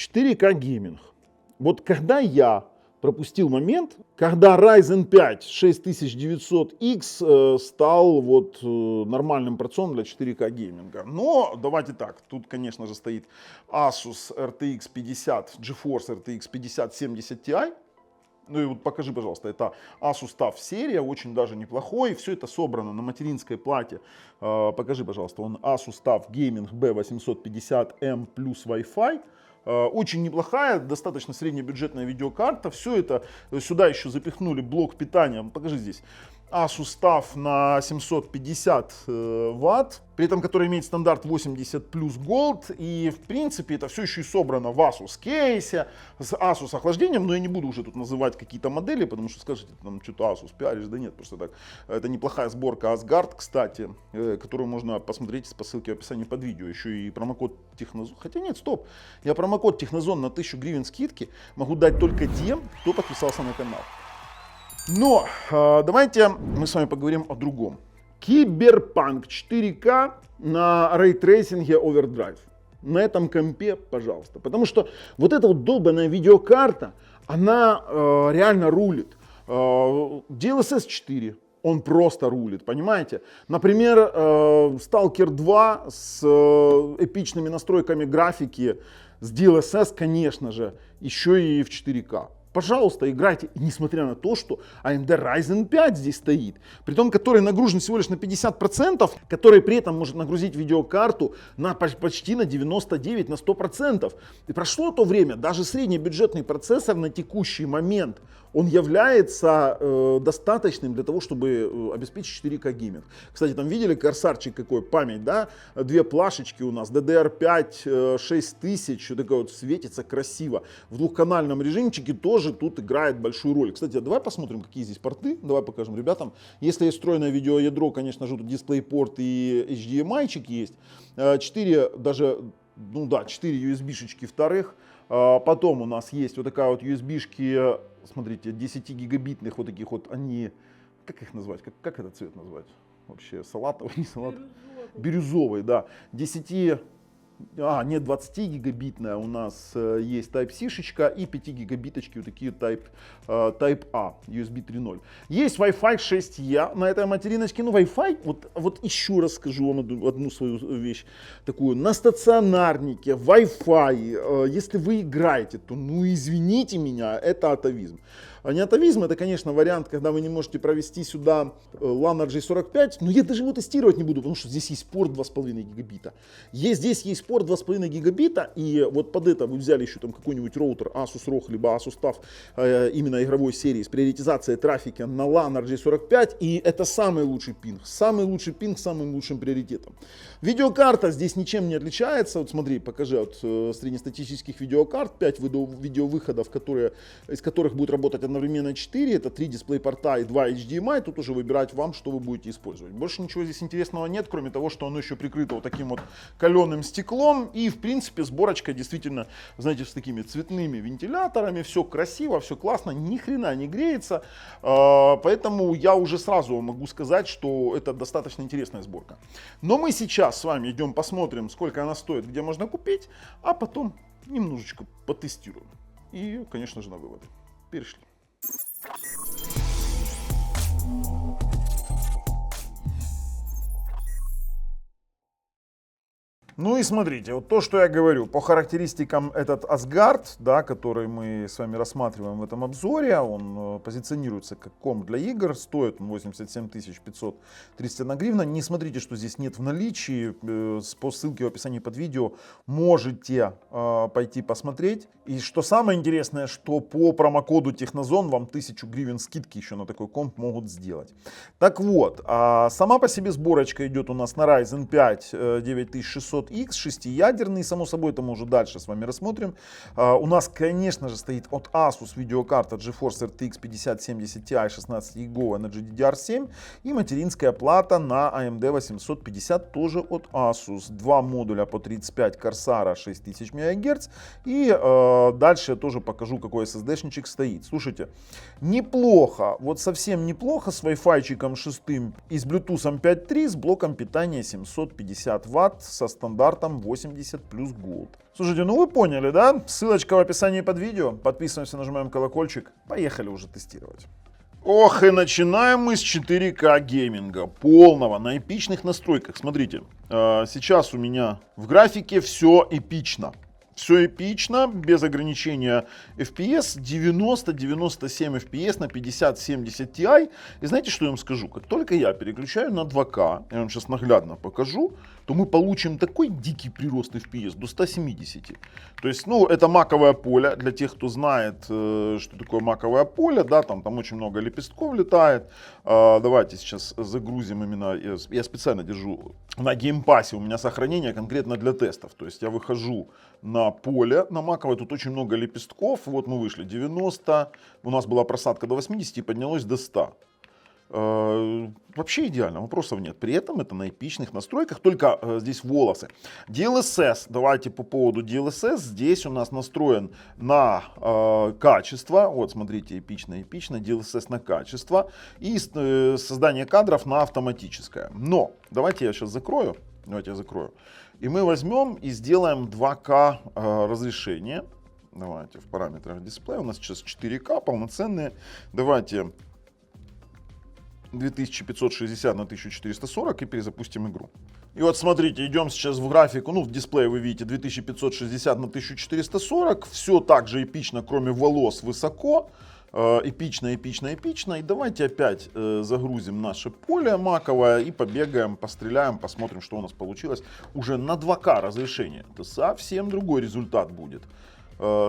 4К гейминг. Вот когда я пропустил момент, когда Ryzen 5 6900X стал вот нормальным процессором для 4К гейминга. Но давайте так, тут, конечно же, стоит Asus RTX 50, GeForce RTX 5070 Ti. Ну и вот покажи, пожалуйста, это Asus TUF серия, очень даже неплохой. Все это собрано на материнской плате. Покажи, пожалуйста, он Asus TUF Gaming B850M плюс Wi-Fi. Очень неплохая, достаточно среднебюджетная видеокарта. Все это, сюда еще запихнули блок питания. Покажи здесь. Asus TUF на 750 ватт, при этом который имеет стандарт 80 плюс Gold. И в принципе это все еще и собрано в Asus кейсе, с Asus охлаждением. Но я не буду уже тут называть какие-то модели, потому что скажете, там что-то Asus пиаришь. Да нет, просто так. Это неплохая сборка Asgard, кстати, которую можно посмотреть по ссылке в описании под видео. Еще и промокод Технозон. Хотя нет, стоп. Я промокод Технозон на 1000 гривен скидки могу дать только тем, кто подписался на канал. Но давайте мы с вами поговорим о другом. Киберпанк 4К на рейтрейсинге Overdrive. На этом компе, пожалуйста. Потому что вот эта вот долбанная видеокарта, она реально рулит. DLSS 4. Он просто рулит, понимаете? Например, Stalker 2 с эпичными настройками графики, с DLSS, конечно же, еще и в 4К. Пожалуйста, играйте, несмотря на то, что AMD Ryzen 5 здесь стоит, при том, который нагружен всего лишь на 50%, который при этом может нагрузить видеокарту на почти на 99, на 100%. И прошло то время, даже среднебюджетный процессор на текущий момент, он является достаточным для того, чтобы обеспечить 4К гейминг. Кстати, там видели корсарчик какой, память, да? Две плашечки у нас, DDR5 6000, вот такое вот светится красиво. В двухканальном режимчике тоже тут играет большую роль. Кстати, давай посмотрим, какие здесь порты, давай покажем ребятам. Если есть встроенное видеоядро, конечно же, тут DisplayPort и HDMI-чик есть. 4 даже, ну да, 4 USB-шечки вторых. Потом у нас есть вот такая вот USB-шки, смотрите, 10 гигабитных вот таких вот, они, как их назвать, как этот цвет назвать? Вообще салатовый, не салатовый? Бирюзовый, да. 20 гигабитная у нас есть Type-C-шечка и 5 гигабиточки вот такие Type A, USB 3.0. Есть Wi-Fi 6E на этой материночке. Ну, Wi-Fi, вот еще раз скажу вам одну свою вещь такую. На стационарнике Wi-Fi, если вы играете, то, ну, извините меня, это атовизм. А не атовизм, это, конечно, вариант, когда вы не можете провести сюда LAN RJ45, но я даже его тестировать не буду, потому что здесь есть порт 2,5 гигабита. Здесь есть порт 2,5 гигабита, и вот под это вы взяли еще там какой-нибудь роутер Asus ROG, либо Asus TUF именно игровой серии с приоритизацией трафика на LAN RJ45, и это самый лучший пинг с самым лучшим приоритетом. Видеокарта здесь ничем не отличается. Вот смотри, покажи от среднестатистических видеокарт 5 видеовыходов, из которых будет работать одновременно 4, это 3 дисплей-порта и 2 HDMI, тут уже выбирать вам, что вы будете использовать. Больше ничего здесь интересного нет, кроме того, что оно еще прикрыто вот таким вот каленым стеклом, и в принципе сборочка действительно, знаете, с такими цветными вентиляторами, все красиво, все классно, ни хрена не греется, поэтому я уже сразу могу сказать, что это достаточно интересная сборка. Но мы сейчас с вами идем посмотрим, сколько она стоит, где можно купить, а потом немножечко потестируем. И, конечно же, на выводы. Перешли. Ну и смотрите, вот то, что я говорю, по характеристикам этот Asgard, да, который мы с вами рассматриваем в этом обзоре, он позиционируется как комп для игр, стоит он 87 531 гривна. Не смотрите, что здесь нет в наличии, по ссылке в описании под видео можете пойти посмотреть. И что самое интересное, что по промокоду Технозон вам 1000 гривен скидки еще на такой комп могут сделать. Так вот, сама по себе сборочка идет у нас на Ryzen 5 9600X, шестиядерный, само собой, это мы уже дальше с вами рассмотрим. У нас, конечно же, стоит от Asus видеокарта GeForce RTX 5070 Ti 16 гиговая на GDDR7 и материнская плата на AMD 850 тоже от Asus. Два модуля по 35 Corsair 6000 МГц и дальше я тоже покажу, какой SSD-шничек стоит. Слушайте, неплохо, вот совсем неплохо с Wi-Fi 6 и с Bluetooth 5.3 с блоком питания 750 Вт со стандартным стандартом 80 плюс Gold. Слушайте, ну вы поняли, да? Ссылочка в описании под видео. Подписываемся, нажимаем колокольчик. Поехали уже тестировать. Ох, и начинаем мы с 4К гейминга, полного, на эпичных настройках. Смотрите, сейчас у меня в графике все эпично. Все эпично, без ограничения FPS, 90-97 FPS на 50-70 Ti. И знаете, что я вам скажу? Как только я переключаю на 2К, я вам сейчас наглядно покажу, то мы получим такой дикий прирост FPS до 170. То есть, ну, это маковое поле. Для тех, кто знает, что такое маковое поле, да, там очень много лепестков летает. Давайте сейчас загрузим именно, я специально держу на геймпассе, у меня сохранение конкретно для тестов. То есть я выхожу на поле, на маковое, тут очень много лепестков. Вот мы вышли 90, у нас была просадка до 80 и поднялось до 100. Вообще идеально, вопросов нет. При этом это на эпичных настройках, только здесь волосы. DLSS, давайте по поводу DLSS. Здесь у нас настроен на качество. Вот смотрите, эпично, DLSS на качество. И создание кадров на автоматическое. Но давайте я сейчас закрою. Давайте я закрою. И мы возьмем и сделаем 2К разрешение. Давайте в параметрах дисплея. У нас сейчас 4К полноценные. Давайте 2560 на 1440 и перезапустим игру. И вот смотрите, идем сейчас в графику, ну в дисплее вы видите 2560 на 1440, все так же эпично, кроме волос, высоко, эпично. И давайте опять загрузим наше поле маковое и побегаем, постреляем, посмотрим, что у нас получилось. Уже на 2К разрешение, это совсем другой результат будет.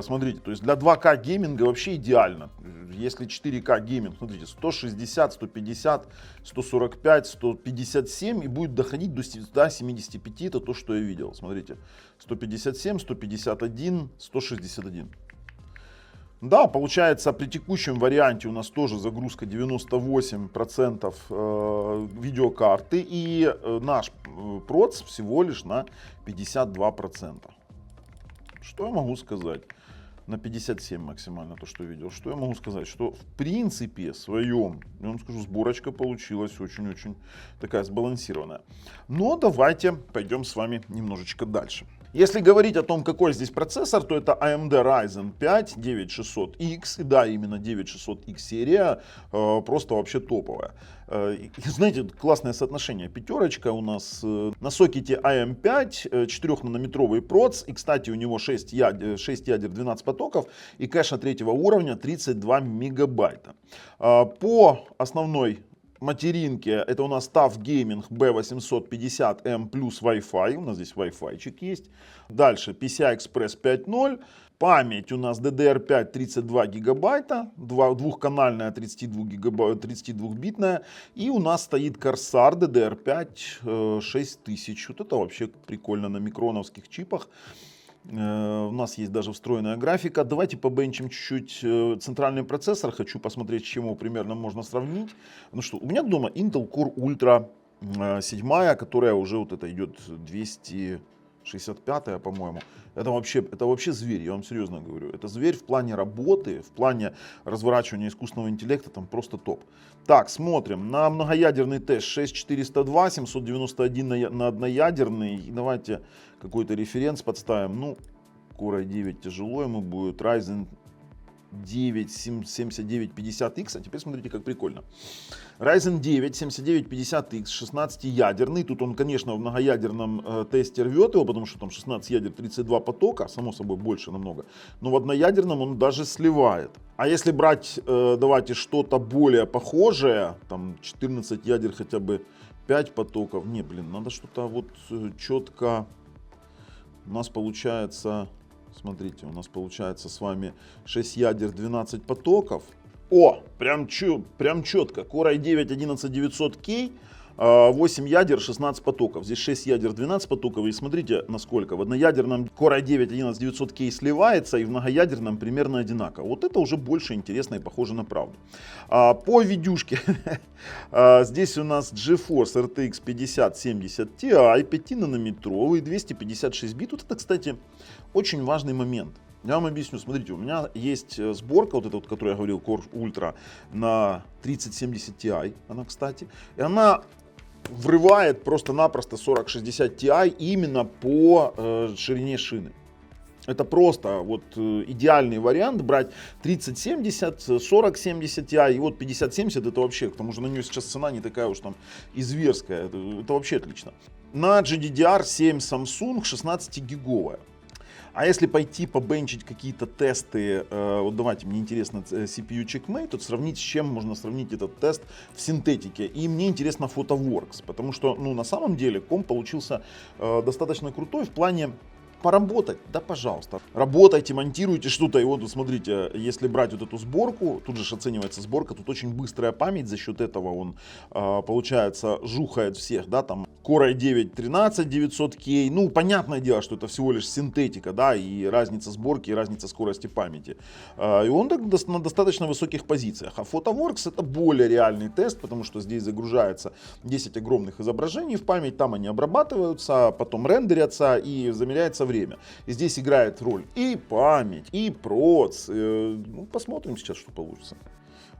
Смотрите, то есть для 2К гейминга вообще идеально. Если 4К гейминг, смотрите, 160, 150, 145, 157 и будет доходить до 175, это то, что я видел. Смотрите, 157, 151, 161. Да, получается при текущем варианте у нас тоже загрузка 98% видеокарты и наш проц всего лишь на 52%. Что я могу сказать? На 57 максимально то, что видел. Что я могу сказать? Что в принципе своем, я вам скажу, сборочка получилась очень-очень такая сбалансированная. Но давайте пойдем с вами немножечко дальше. Если говорить о том, какой здесь процессор, то это AMD Ryzen 5 9600X. И да, именно 9600X серия просто вообще топовая. Знаете, классное соотношение. Пятерочка у нас на сокете AM5, 4-нанометровый проц. И, кстати, у него 6 ядер 12 потоков и кэша третьего уровня 32 мегабайта. По основной материнке это у нас TUF Gaming B850M плюс Wi-Fi. У нас здесь Wi-Fi-чик есть. Дальше PCI Express 5.0. Память у нас DDR5 32 гигабайта, двухканальная 32-битная. И у нас стоит Corsair DDR5 6000. Вот это вообще прикольно на микроновских чипах. У нас есть даже встроенная графика. Давайте побенчим чуть-чуть центральный процессор. Хочу посмотреть, с чем его примерно можно сравнить. Ну что, у меня дома Intel Core Ultra 7, которая уже вот это идет 265, по-моему. Это вообще зверь, я вам серьезно говорю. Это зверь в плане работы, в плане разворачивания искусственного интеллекта, там просто топ. Так, смотрим. На многоядерный тест 6402, 791 на одноядерный. Давайте какой-то референс подставим. Ну, Core i9 тяжело ему будет. Ryzen 9 7950X. А теперь смотрите, как прикольно. Ryzen 9 7950X 16-ядерный. Тут он, конечно, в многоядерном тесте рвет его, потому что там 16 ядер 32 потока. Само собой, больше намного. Но в одноядерном он даже сливает. А если брать, давайте, что-то более похожее, там 14 ядер хотя бы 5 потоков. Не, блин, надо что-то вот четко. У нас получается... Смотрите, у нас получается с вами 6 ядер 12 потоков. О, прям четко. Core i9 11900K, 8 ядер 16 потоков. Здесь 6 ядер 12 потоков. И смотрите, насколько. В одноядерном Core i9 11900K сливается, и в многоядерном примерно одинаково. Вот это уже больше интересно и похоже на правду. По видюшке. Здесь у нас GeForce RTX 5070 Ti, 5-нанометровый, 256 бит. Вот это, кстати, очень важный момент. Я вам объясню. Смотрите, у меня есть сборка, вот эта, вот, которую я говорил, Core Ultra на 3070 Ti. Она, кстати, и она врывает просто-напросто 4060 Ti именно по ширине шины. Это просто вот идеальный вариант брать 3070, 4070 Ti и вот 5070 это вообще, к тому же на нее сейчас цена не такая уж там изверская, это вообще отлично. На GDDR7 Samsung 16 гиговая. А если пойти побенчить какие-то тесты, вот давайте, мне интересно CPU Checkmate, то сравнить, с чем можно сравнить этот тест в синтетике. И мне интересно PhotoWorks, потому что, ну, на самом деле, комп получился достаточно крутой в плане поработать, да, пожалуйста. Работайте, монтируйте что-то. И вот, смотрите, если брать вот эту сборку, тут же оценивается сборка, тут очень быстрая память, за счет этого он, получается, жухает всех, да, там, Core i9 13900K, ну, понятное дело, что это всего лишь синтетика, да, и разница сборки, и разница скорости памяти. И он на достаточно высоких позициях. А PhotoWorks это более реальный тест, потому что здесь загружается 10 огромных изображений в память, там они обрабатываются, потом рендерятся и замеряется время. И здесь играет роль и память, и проц. Ну, посмотрим сейчас, что получится.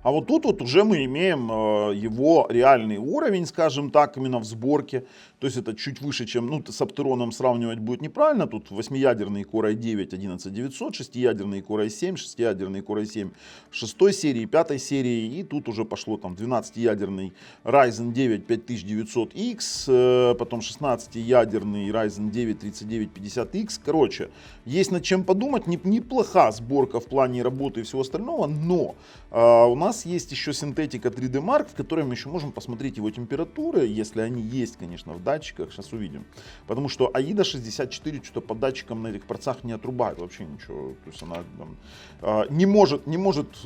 А вот тут вот уже мы имеем его реальный уровень, скажем так, именно в сборке. То есть это чуть выше, чем, ну, с Apteron сравнивать будет неправильно. Тут 8-ядерный Core i9 11900, 6-ядерный Core i7, 6-ядерный Core i7 6 серии, 5 серии. И тут уже пошло там 12-ядерный Ryzen 9 5900X, потом 16-ядерный Ryzen 9 3950X. Короче, есть над чем подумать. Неплоха сборка в плане работы и всего остального, но у нас есть еще синтетика 3D Mark, в которой мы еще можем посмотреть его температуры, если они есть, конечно, в датчиках, сейчас увидим. Потому что AIDA 64 что-то по датчикам на этих порцах не отрубает вообще ничего. То есть она там, не может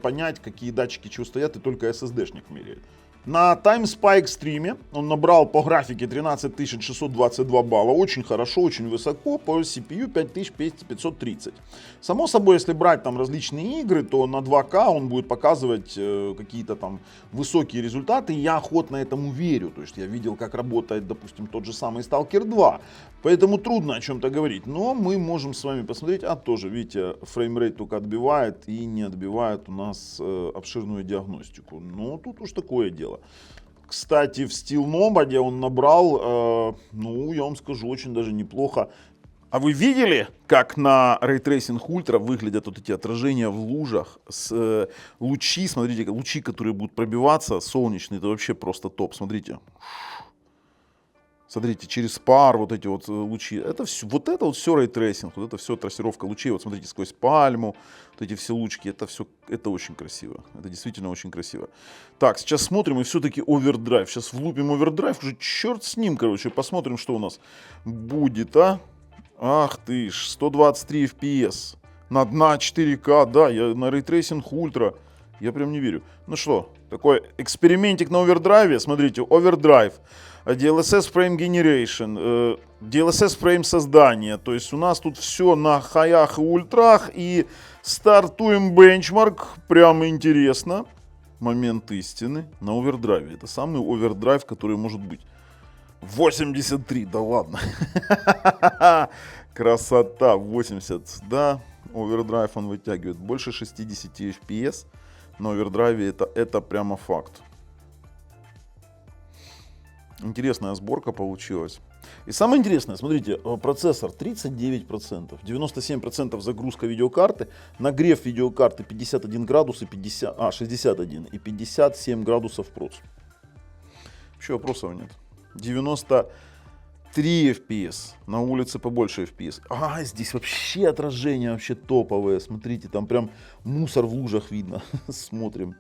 понять, какие датчики чего стоят, и только SSD-шник меряет. На TimeSpy Extreme он набрал по графике 13622 балла, очень хорошо, очень высоко, по CPU 5530. Само собой, если брать там различные игры, то на 2К он будет показывать какие-то там высокие результаты, и я охотно этому верю, то есть я видел, как работает, допустим, тот же самый Stalker 2, поэтому трудно о чем-то говорить, но мы можем с вами посмотреть, тоже, видите, фреймрейт только отбивает и не отбивает у нас обширную диагностику, но тут уж такое дело. Кстати, в SteelNobody он набрал, ну, я вам скажу, очень даже неплохо. А вы видели, как на Ray Tracing Ultra выглядят вот эти отражения в лужах? Лучи, смотрите, лучи, которые будут пробиваться, солнечные, это вообще просто топ. Смотрите. Смотрите, через пар вот эти вот лучи. Это все, вот это вот все Ray Tracing, вот это все трассировка лучей. Вот смотрите, сквозь пальму, вот эти все лучки, это все, это очень красиво. Это действительно очень красиво. Так, сейчас смотрим, и все-таки овердрайв. Сейчас влупим овердрайв, уже черт с ним, короче. Посмотрим, что у нас будет, а. Ах ты ж, 123 FPS. На 4К, да, я на Ray Tracing Ultra. Я прям не верю. Ну что, такой экспериментик на овердрайве. Смотрите, овердрайв. DLSS Frame Generation, DLSS Frame создание. То есть у нас тут все на хаях и ультрах. И стартуем бенчмарк. Прямо интересно. Момент истины на овердрайве. Это самый овердрайв, который может быть. 83, да ладно. Красота, 80, да. Овердрайв он вытягивает больше 60 FPS. На овердрайве это прямо факт. Интересная сборка получилась. И самое интересное, смотрите, процессор 39%, 97% загрузка видеокарты, нагрев видеокарты 51 градус и 61 и 57 градусов проц. Вообще вопросов нет. 93 FPS, на улице побольше FPS. Здесь вообще отражения вообще топовые, смотрите, там прям мусор в лужах видно. Смотрим.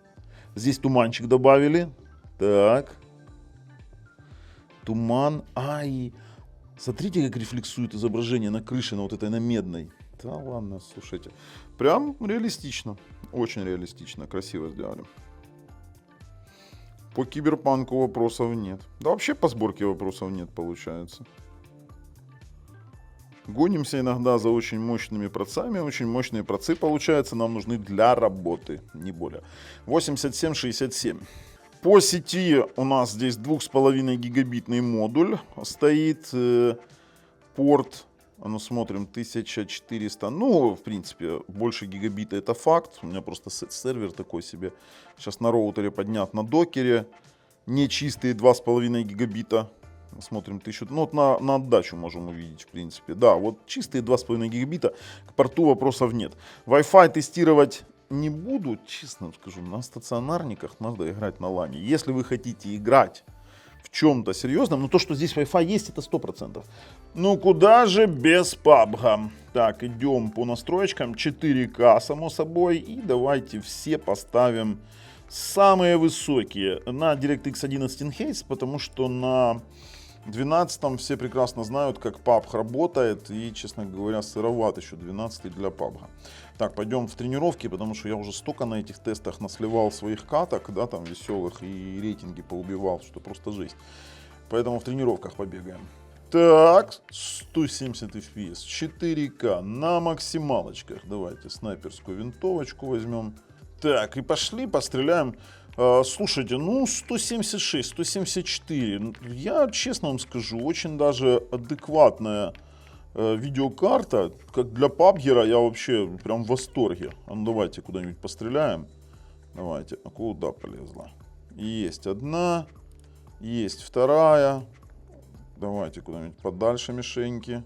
Здесь туманчик добавили. Так. Туман. Смотрите, как рефлексует изображение на крыше, на вот этой, на медной. Да ладно, слушайте. Прям реалистично. Очень реалистично. Красиво сделали. По киберпанку вопросов нет. Да вообще по сборке вопросов нет, получается. Гонимся иногда за очень мощными процессами. Очень мощные процессы, получается, нам нужны для работы, не более. 8767. По сети у нас здесь 2,5 гигабитный модуль стоит, порт, ну смотрим, 1400, ну в принципе больше гигабита это факт, у меня просто сервер такой себе, сейчас на роутере поднят на докере, нечистые 2,5 гигабита. Смотрим 1000, ну вот на отдачу можем увидеть, в принципе. Да, вот чистые 2,5 гигабита, к порту вопросов нет. Wi-Fi тестировать не буду, честно скажу, на стационарниках надо играть на лане. Если вы хотите играть в чем-то серьезном, но то, что здесь Wi-Fi есть, это 100%. Ну куда же без PUBG. Так, идем по настроечкам, 4К само собой, и давайте все поставим самые высокие на DirectX 11 Enhanced, потому что на 12 все прекрасно знают, как PUBG работает, и, честно говоря, сыроват еще 12 для PUBG. Так, пойдем в тренировки, потому что я уже столько на этих тестах насливал своих каток, да, там веселых, и рейтинги поубивал, что просто жесть. Поэтому в тренировках побегаем. Так, 170 FPS, 4К на максималочках. Давайте снайперскую винтовочку возьмем. Так, и пошли, постреляем. Слушайте, ну 176, 174, я честно вам скажу, очень даже адекватная видеокарта. Как для пабгера я вообще прям в восторге. А ну давайте куда-нибудь постреляем. Давайте, а куда полезла? Есть одна, есть вторая. Давайте куда-нибудь подальше мишеньки.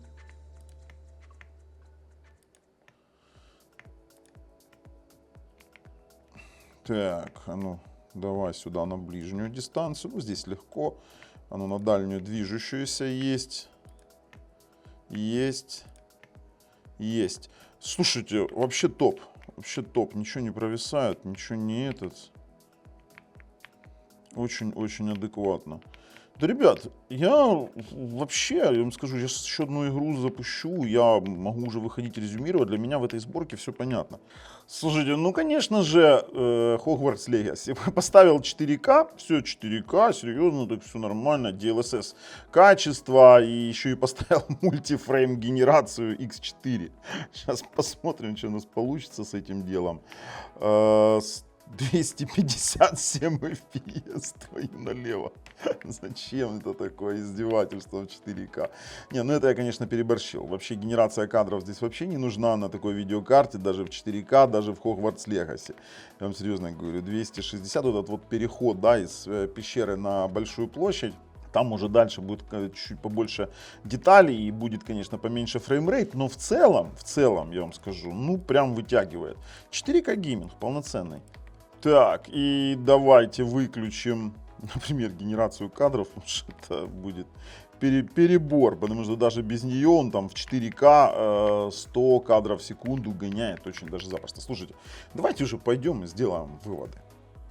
Так, а ну, давай сюда на ближнюю дистанцию. Ну, здесь легко. А ну, на дальнюю движущуюся есть. Есть. Есть. Слушайте, вообще топ. Вообще топ. Ничего не провисает, ничего не этот. Очень-очень адекватно. Да, ребят, я вообще, я вам скажу, я сейчас еще одну игру запущу, я могу уже выходить резюмировать, для меня в этой сборке все понятно. Слушайте, ну, конечно же, Hogwarts Legacy. Поставил 4К, все 4К, серьезно, так все нормально, DLSS качество, и еще и поставил мультифрейм генерацию X4. Сейчас посмотрим, что у нас получится с этим делом. 257 FPS, твою налево. Зачем это такое издевательство в 4К? Не, ну это я, конечно, переборщил. Вообще генерация кадров здесь вообще не нужна на такой видеокарте, даже в 4К, даже в Hogwarts Legacy. Я вам серьезно говорю, 260, вот этот вот переход, да, из пещеры на большую площадь. Там уже дальше будет чуть-чуть побольше деталей и будет, конечно, поменьше фреймрейт, но в целом, я вам скажу, ну прям вытягивает. 4К гейминг полноценный. Так, и давайте выключим, например, генерацию кадров, потому что это будет перебор, потому что даже без нее он там в 4К 100 кадров в секунду гоняет очень даже запросто. Слушайте, давайте уже пойдем и сделаем выводы.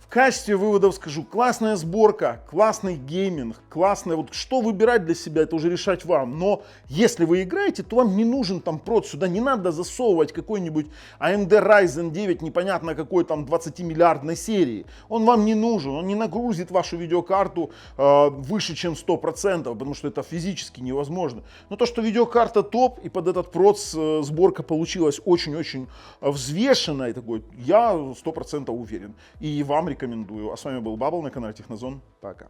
В качестве выводов скажу, классная сборка, классный гейминг, классная, вот что выбирать для себя, это уже решать вам. Но если вы играете, то вам не нужен там прод, сюда не надо засовывать какой-нибудь AMD Ryzen 9, непонятно какой там 20-миллиардной серии. Он вам не нужен, он не нагрузит вашу видеокарту выше, чем 100%, потому что это физически невозможно. Но то, что видеокарта топ, и под этот прод сборка получилась очень-очень взвешенной, такой, я 100% уверен. И вам рекомендую. А с вами был Бабл на канале Технозон. Пока.